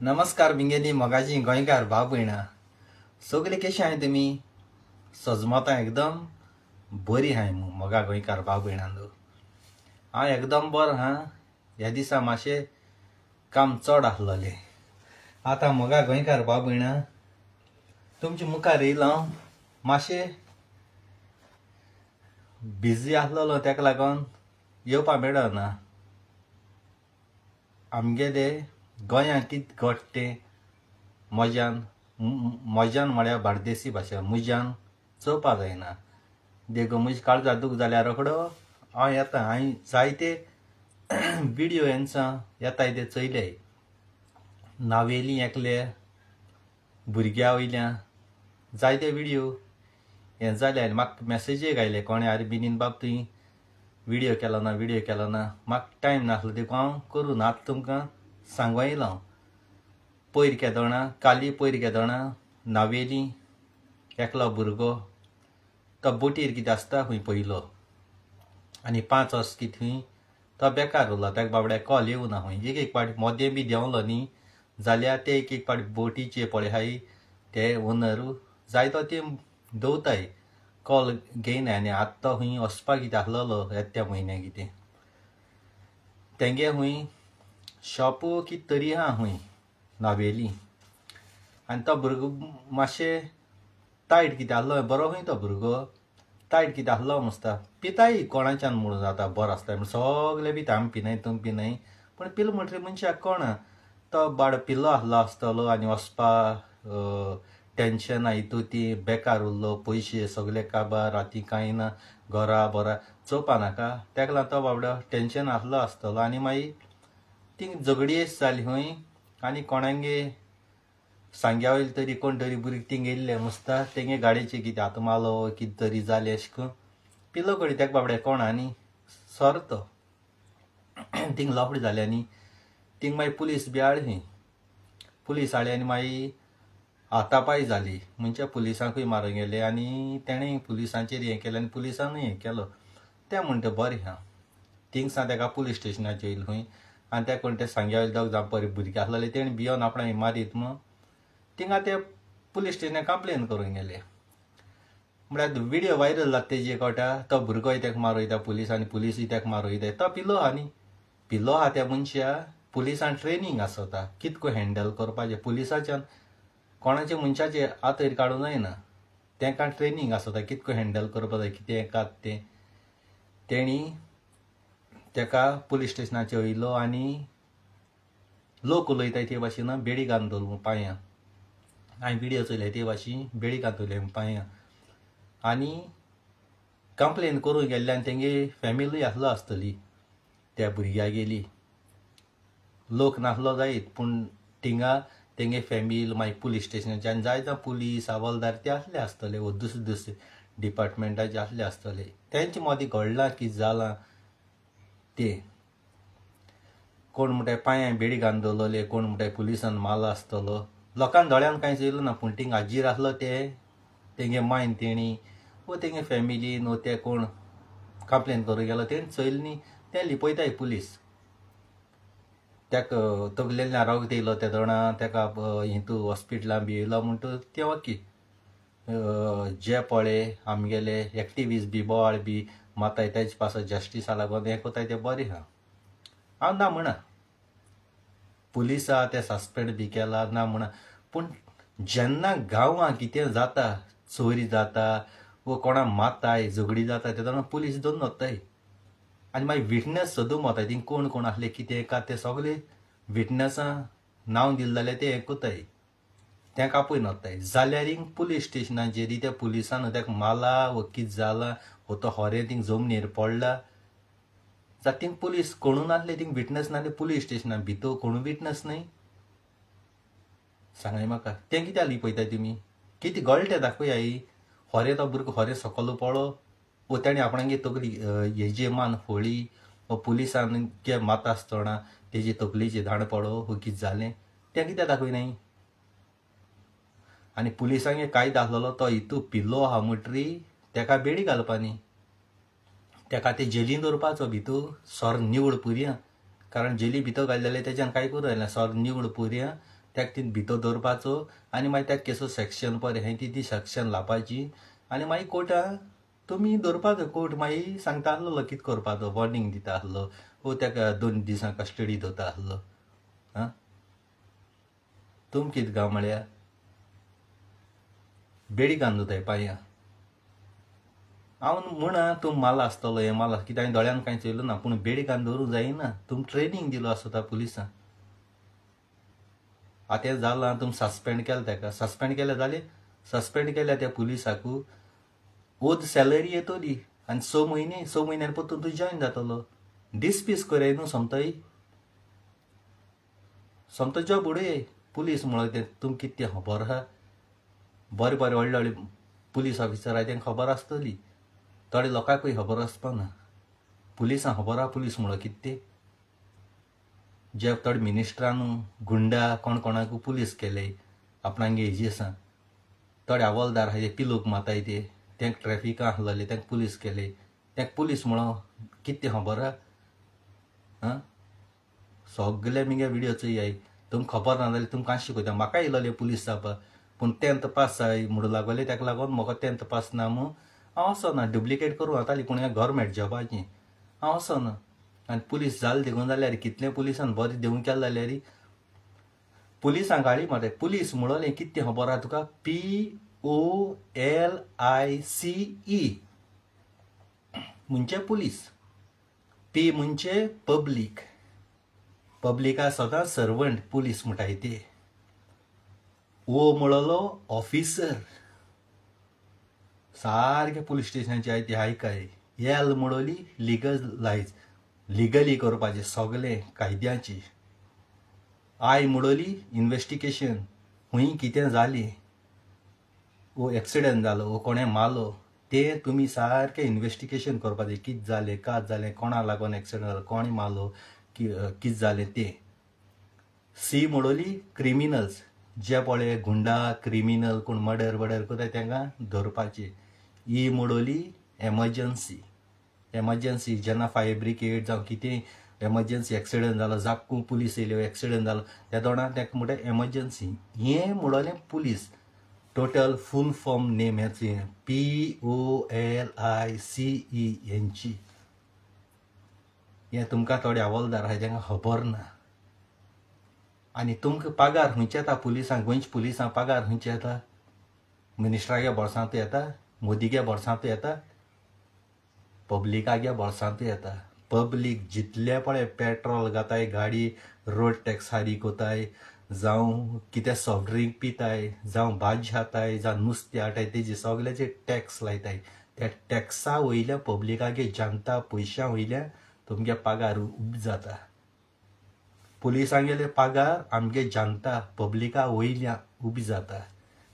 नमस्कार भिंगेली मोगाची गोंयकार भाव भयणा सगळे कशे आहाय तुमी सजमतां एकदम बरी आहाय मोगा गोंयकार भाव भयणांदो हांव एकदम बरो हा ह्या दिसा मातशें काम चड आसलोलें आतां मोगा गोंयकार भाव भयणा तुमच्या मुखार येयलो हांव मातशें बिजी आसलोलो तेका लागोन येवपा मेळना आमगेले गोंयांत कितें घडटा तें मोज्यान म्हळ्यार बार्देसी भाशा मुज्यान चोवपा जायना देखून म्हजी काळजा दूख जाल्यार रोखडो हांव येता हांवें जायते व्हिडियो हेंचा येताय ते चयले नावेली एकले भुरग्या वयल्यान जायते व्हिडियो हें जाले आनी म्हाका मॅसेजय घायले कोणे आरे बिनीन बाब तुवें व्हिडियो केलो ना म्हाका टायम नासलो देखून हांव करून आतां तुमकां सांगूं येयलो हांव पयर केदोणा काली पयर केदोणा नावेली एकलो भुरगो तो बोटीर कितें आसता खंय पयलो आनी 5 वर्स कितें खंय तो बेकार उरलो ताका बाबड्या कॉल येवना खंय एक पाटी मोदें बी देंवलो न्ही जाल्यार ते एक पाटी बोटीचे पळय हाय ते ओनर जायतो ते दवरताय कॉल घेयनाय आनी आतां तो खंय वचपाक कितें आसलोलो येत्या म्हयन्याक कितें तेंगे खंय शॉप कितें तरी आहा खंय नावेली आनी तो भुरगो मातशें टायट कितें आसलो बरो खंय तो भुरगो टायट कितें आसलो मस्ता पिताय कोणाच्यान म्हणून जाता बरो आसता सगळे पिता आमी पिनाय तुमी पिनाय पूण पिलो म्हणटरी मनशाक कोणा तो बाड पिल्लो आसलो आसतलो आनी वचपाक टेंशन हितू ती बेकार उरलो पयशे सगळे काबार राती कांय ना घरा बरा चोवपा नाका तेका लागून तो बाबडो टेंशन आसलो आसतलो आनी मागीर ती झगडीच जाली खंय आनी कोणांगे सांग्या वयले तरी कोण तरी भुरगे थिंग येयल्ले मस्ता तेंगे गाडयेचे कितें हात मारलो कितें तरी जालें अशें करून पिलो कडेन तेका बाबड्या कोणा आनी सोरतो थिंग लफडी जालें आनी थिंग मागीर पुलीस बी हाडली पुलीस हाडली आनी मागीर हातापाय जाली म्हणजे पुलिसांकूय मारूंक गेले आनी तेणें पुलिसांचेर हें केलें आनी पुलिसांनूय हें केलो तें म्हणटा बरें हा थिंगसा तेका पुलीस स्टेशनाचेर येयलो खंय आनी ते कोण ते सांग्या वयले दोग जावं बरें भुरगे आसलेले तेणें भियोन आपणाक मारीत म्हणून थिंगा ते पुलीस स्टेशनार कंप्लेन करूंक गेले म्हळ्यार व्हिडियो वायरल जाता तेजे कोटा तो भुरगोय तेका मारोयता पुलीस आनी पुलीसूय तेका मारोयता तो पिलो आहा न्ही पिलो आहा त्या मनशा पुलिसान ट्रेनींग आसता कितको हँडल करपाचें पुलिसाच्यान कोणाच्या मनशाचे हात काडूं जायना तेका ट्रेनींग आसता कितको हँडल करपा जाय कितें कात तें तेणी तेका पुलीस स्टेशनाचेर वयलो आनी लोक उलयताय ते भाशेन बेडी घालून दवरलो पांयां हांवें व्हिडियो चयले ते भाशेन बेडी घालून दवरले पांयां आनी कंप्लेन करूंक गेल्ले आनी तेंगे फॅमिली आसलो आसतली त्या भुरग्याक गेली लोक नासलो जायत पूण थिंगा तेंगे फॅमिली मागीर पुलीस स्टेशनाचे आनी जायतो पुलीस हवालदार ते आसले आसतले वो दुसरे डिपार्टमेंटाचे आसले आसतले तेंचे मदीं घडलां कितें जालां ते कोण म्हणटाय पांयां बेडी घालून दवरलेले कोण म्हणटाय पुलिसान मारलो आसतलो लोकांक दोळ्यान कांयच येयलो ना पूण थिंग हाजीर आसलो ते तेंगे मायन तेणी वो तेंगे फॅमिलीन वो ते कोण कंप्लेन करूंक गेलो तेणी चयलें न्ही ते लिपयताय पुलीस तेका तगलेल्या रोगत येयलो त्या दोणा तेका हितू हॉस्पिटलान बी येयलो म्हणटा ते ओके जे पळय आमगेले एक्टिविस्ट बी बोवाळ बी माताय तेजे पास जस्टिसा लागोन हें कोताय ते बरें आहा हांव ना म्हणा पुलीस आहा ते सस्पेंड बी केला ना म्हणा पूण जेन्ना गांवां कितें जाता चोरी जाता वो कोणा मारताय झगडी जाता तेन्ना पुलीस दोन वताय आनी मागीर विटनस सोदूंक वताय थिंग कोण कोण आसले कितें का ते सगळे विटनसां नांव दिलें जाल्यार ते हें कोताय तें कापून वताय जाल्यार हिंग पुलीस स्टेशनाचेर त्या पुलिसान तेका मारला वो कितें जालां वो तो होरें थिंग जमनीर पडला जाल्यार थिंग पुलीस कोणूच नासले थिंग विटनस नासले पुलीस स्टेशनान भितर कोणू विटनस न्हय सांगाय म्हाका तें कित्याक लिपयताय तुमी कितें घडलें तें दाखयाय होरें तो भुरगो होरें सकयल पळो वो तेणें आपणागे तकली हेजे मान फोळी वो पुलिसान के माता आसतना तेजे तकलेचे धाड पडो वो कितें जालें तें कित्याक दाखयनाय आनी पुलिसांगे कायदो आसलोलो तो हितू पिल्लो आहा म्हणटरी तेका बेडी घालपानी तेका ते जेलीन दवरपाचो भितर सोर निवड पुरया कारण जेली भितर घाली जाल्यार तेच्यान कांय करूं जायना सोर निवड पुरया त्याक तीन भितर दवरपाचो आनी मागीर त्याक केसो सेक्शन पळय हें ती सेक्शन लावपाची आनी मागीर कोर्टां तुमी दवरपाचो कोर्ट मागीर सांगता आसलो कितें करपाचो वॉर्निंग दिता आसलो वो ताका 2 दिसां कस्टडी दवरता आसलो आं तुम कितें गांव म्हळ्या बेडी कांदताय पांयां हांव म्हणा तूं माला आसतलो हें माला कित्याक हांवें दोळ्यान कांय चोयलो ना पूण बेडी कान दवरूंक जायना तुम ट्रेनींग दिलो आसता पुलिसांक आतां हें जालां तुम सस्पेंड केलें ताका सस्पेंड केलें जालें सस्पेंड केल्या त्या पुलिसाकू ओद सॅलरी येतली आनी 6 म्हयन्यान परतून तूं जॉयन जातलो डिसपीस कोराय न्हू सोमतो जॉब उडय पुलीस म्हणून तें तुमकां कितें खबर आहा बरें व्हडले पुलीस ऑफिसर आहाय तांकां खबर आसतली थोडे लोकांकूय खबर आसपाना पुलिसांक खबर आहा पुलीस म्हणून कितें तें जे थोडे मिनिस्टरान गुंडा कोणाकू पुलीस केले आपणांगे हेजी आसा थोडे हवालदार आहाय ते पिलोक माताय ते तांकां ट्रॅफिकां आहलेले तांकां पुलीस केले तांकां पुलीस म्हणून कितें खबर आहा आं सगळे मिगे व्हिडिओ चोयाय तुमकां खबर ना जाल्यार तुमकां शिकयता म्हाका येयलोले पुलीस जावपाक पूण 10th पास जाय म्हणून लागले ताका लागून म्हाका 10th पास ना म्हूण हांव वचना डुप्लिकेट करूं येताली पूण हें गव्हर्मेंट जॉबाचें हांव वचना आनी पुलीस जालें देखून जाल्यार कितले पुलिसान बरें देवूं केलें जाल्यार पुलिसांक गाडी मारताय पुलीस म्हणून कितें खबर आहा तुका POLICE म्हणजे पुलीस P म्हणजे पब्लिका सदां सर्वंट पुलीस म्हणटाय ते O म्हणलो ऑफिसर सारके पुलीस स्टेशनाचे आहाय ते आयकाय L म्हणली लिगली करपाचें सगळें कायद्याची I म्हणली इन्वेस्टिगेशन खूंय कितें जालें वो एक्सिडेंट जालो वो कोणें मारलो तें तुमी सारकें इन्वेस्टिगेशन करपाचें कितें जालें कात जालें कोणाक लागून एक्सिडेंट जालो कोणें मारलो कितें जालें तें C म्हणली क्रिमिनल्स जे पळय गुंडा क्रिमिनल कोण मर्डर करताय तांकां धरपाचें E म्हणली एमर्जन्सी जेन्ना फायर ब्रिगेड जावं कितें एमर्जन्सी एक्सिडेंट जालो जाक्कू पुलीस येयल्यो एक्सिडेंट जालो त्या तोंडार ताका म्हणटा एमर्जन्सी हें म्हणलें police total full form name हेचें POLICE हेंची हें तुमकां थोडे हवालदार आहाय तांकां खबर ना आनी तुमकां पगार खंयचे येता पुलिसांक गोंयच्या पुलिसांक पगार खंयचे येता मिनिस्टरागे बोळसांतूय येता मोदीगे बोळसांतूय येता पब्लिकागे बोळसांतूय येता पब्लीक जितले पळय पेट्रोल घाताय गाडी रोड टॅक्स हारी कोताय जावं कितें सॉफ्ट ड्रिंक पिताय जावं भाजी हाताय जावं नुस्तें हाडटाय तेजे सगळ्याचे टॅक्स लायताय त्या टॅक्सा वयल्या पब्लिकागे जनता पयशां वयल्यान तुमगे पगार उब जाता पुलिसांगेले पगार आमगे जनता पब्लिका वयल्यान उबी जाता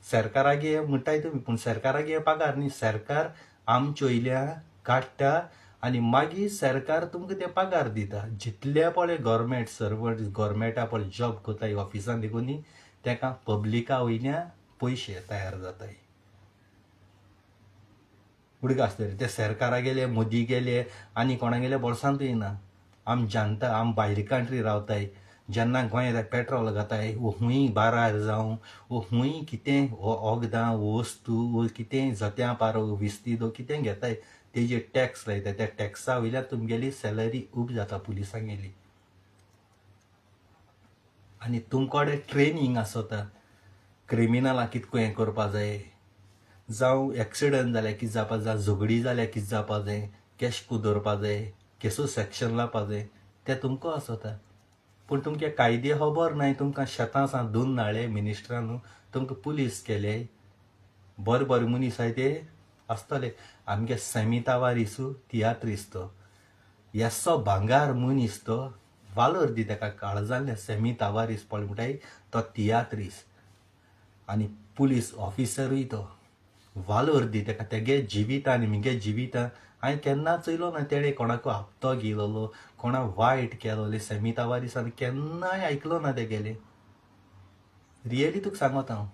सरकारागे म्हणटाय तुमी पूण सरकारागे पगार न्ही सरकार आमचे वयल्यान काडटा आनी मागीर सरकार तुमकां ते पगार दिता जितले पळय गव्हर्मेंट सर्वंट गव्हर्मेंटा पळय जॉब कोताय ऑफिसान देखून न्ही ताका पब्लिका वयल्यान पयशे तयार जाताय उडीक आसतले ते सरकारा गेले मोदी गेले आनी कोणा गेले बोळसांत येना आम जनता आम भायले कंट्री रावताय जेन्ना गोंयांत पेट्रोल घाताय वो खूंय बारार जावं वो खूंय कितें वखदां वस्तू वो कितें जत्यां पारो विस्तीद कितें घेताय तेजे टॅक्स लायताय त्या टॅक्सा वयल्यान तुमगेली सॅलरी उब जाता पुलिसांगेली आनी तुमकोडे ट्रेनींग आसता क्रिमिनलां कितको हें करपा जाय जावं एक्सिडंट जाल्यार कितें जावपा जाय झगडी जाल्यार कितें जावपा जाय केश दवरपा जाय केसो सेक्शन लावपा जाय तें तुमकां आसता पूण तुमगे कायदे खबर नाय तुमकां शेतां सावन दोन नाळे मिनिस्टरान तुमकां पुलीस केले बरे मनीस आहाय ते आसतले आमगे समिता वारीसू तियात्रीस तो येसो भांगार मनीस तो वालोर दी ताका काळजांतले समिता वारीस पळय म्हणटाय तो तियात्रीस आनी पुलीस ऑफिसरूय तो वालोर दी ताका तेगे जिवितां आनी म्हगे जिवितां हांवें केन्ना चोयलो ना तेणे कोणाको हप्तो गेलोलो कोणा वायट केलोले समिता वारीसान केन्नाय आयकलो ना तेगेले रियली तुका सांगत हांव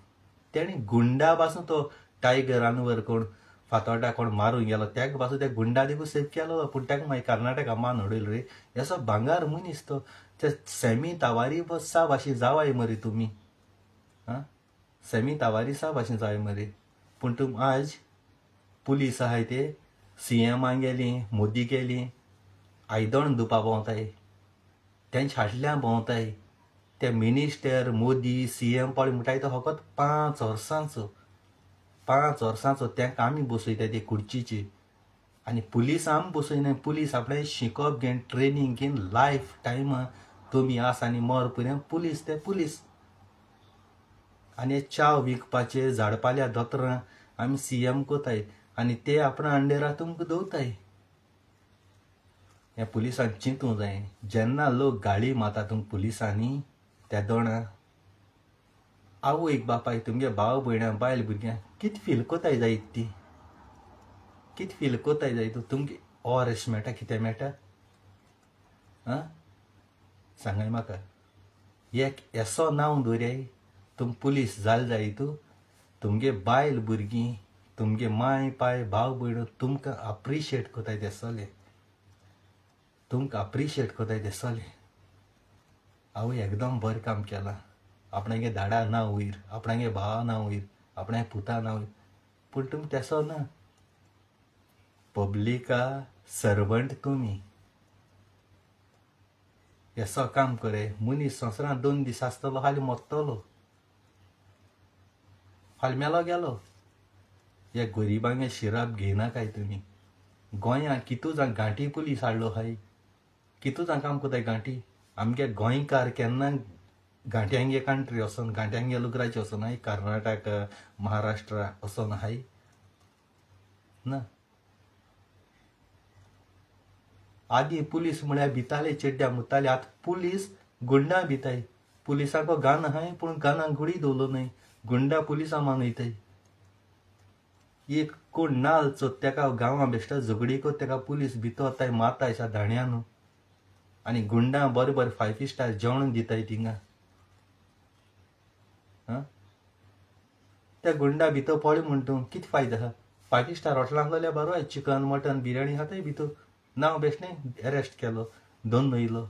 तेणे गुंडा पासून तो टायगरान वर कोण फातोर्डा कोण मारून गेलो तेका पासून त्या गुंडा देखून सेव केलो पूण तेका मागीर कर्नाटका मान उडयलो रे असो भांगार मनीस तो ते सेमी तावारी बसा भाशेन जावाय मरे तुमी हां सेमी तावारिसा भाशेन जाय मरे पूण तुम आज पुलीस आहाय ते CMां गेली मोदी गेली आयदण दुपा भोंवताय तेंच हाटल्यां भोंवताय ते मिनिस्टर मोदी CM पळय म्हणटाय तो फकत 5 वर्सांचो तेंकां आमी बसयताय ते खुर्चीचेर आनी पुलीस आमी बसयनाय पुलीस आपणें शिकप घेवन ट्रेनींग घेवन लायफ टायम तुमी आसा आनी मर पर्यंत पुलीस ते पुलीस आनी चाव विकपाचे झाडपाल्या दोतोरां आमी CM कोताय आनी ते आपणा अंडेरा तुमकां दवरताय ह्या पुलिसांक चिंतूं जाय जेन्ना लोक गाळी मारता तुमकां पुलिसांनी त्या दोणां आवय एक बापाय तुमगे भाव भयणां बायल भुरग्यांक कितें फील कोताय जाय ती कितें फील कोताय जाय तूं तुमगे ऑरेस्ट मेळटा कितें मेळटा आं सांगाय म्हाका एक एसो नांव दवरयाय तुम पुलीस जाल जाय तूं तुमगे बायल भुरगीं तुमगे माय पाय भाव भयणो तुमकां अप्रिशिएट कोताय ते सोले तुमकां अप्रिशिएट कोताय ते सोले आवय एकदम बरें काम केलां आपणागे धाडा ना वयर आपणागे भावा ना वयर आपणा पुता ना वयर पूण तुमी तेसो ना पब्लिका सर्वंट तुमी एसो काम करे मनीस संवसारांत 2 दीस आसतलो हालीं मरतलो हालीं मेलो गेलो ह्या गरिबांगे शिराप घेयनाकाय तुमी गोंयांत कितू जाण गांठी पुलीस हाडलो हाय कितू जाण काम कोताय गांठी आमगे गोंयकार केन्ना गांठ्यांगे कंट्री वचोन गांठ्यांगे लुगराचे वचोन हाय कर्नाटक महाराष्ट्रा वचोन हाय ना आदी पुलीस म्हळ्यार भिताले चेड्ड्या मुताले आतां पुलीस गुंडा भिताय पुलिसांको गान आहाय पूण गानाक गुडी दवरलो न्हय गुंडा पुलिसां मानयताय एक कोण नाल्ल तेका गांवां बेश्टा झगडी कोत तेका पुलीस भितर मारताय अशा धाण्यान आनी गुंडा बरें बरें 5 स्टार जेवण दिताय थिंगा आं त्या गुंडा भितर पळय म्हण तूं कितें फायदो आहा 5 स्टार हॉटेलांत जाल्यार बरो चिकन मटन बिर्याणी खाताय भितर नांव बेश्टें अरेस्ट केलो दोन न्हयलो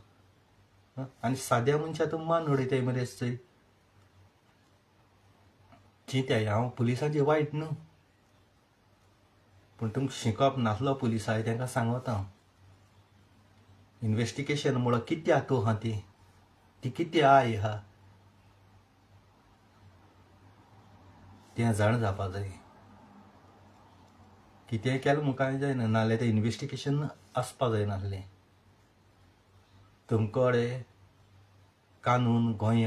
आनी साद्या मनशां तूं मान उडयताय मरे चोय चिंत्याय हांव पुलिसांचें वायट न्हू पूण तुमकां शिकप नासलो पुलिसांय तांकां सांगता हांव इन्वेस्टिगेशन म्हणून कित्याक तूं आहा ती कितें आय आहा तें जाण जावपा जाय कितेंय केलें मुखार जायना नाजाल्यार तें इन्वेस्टिगेशन आसपा जाय नासलें तुमकोडे कानून गोंयांत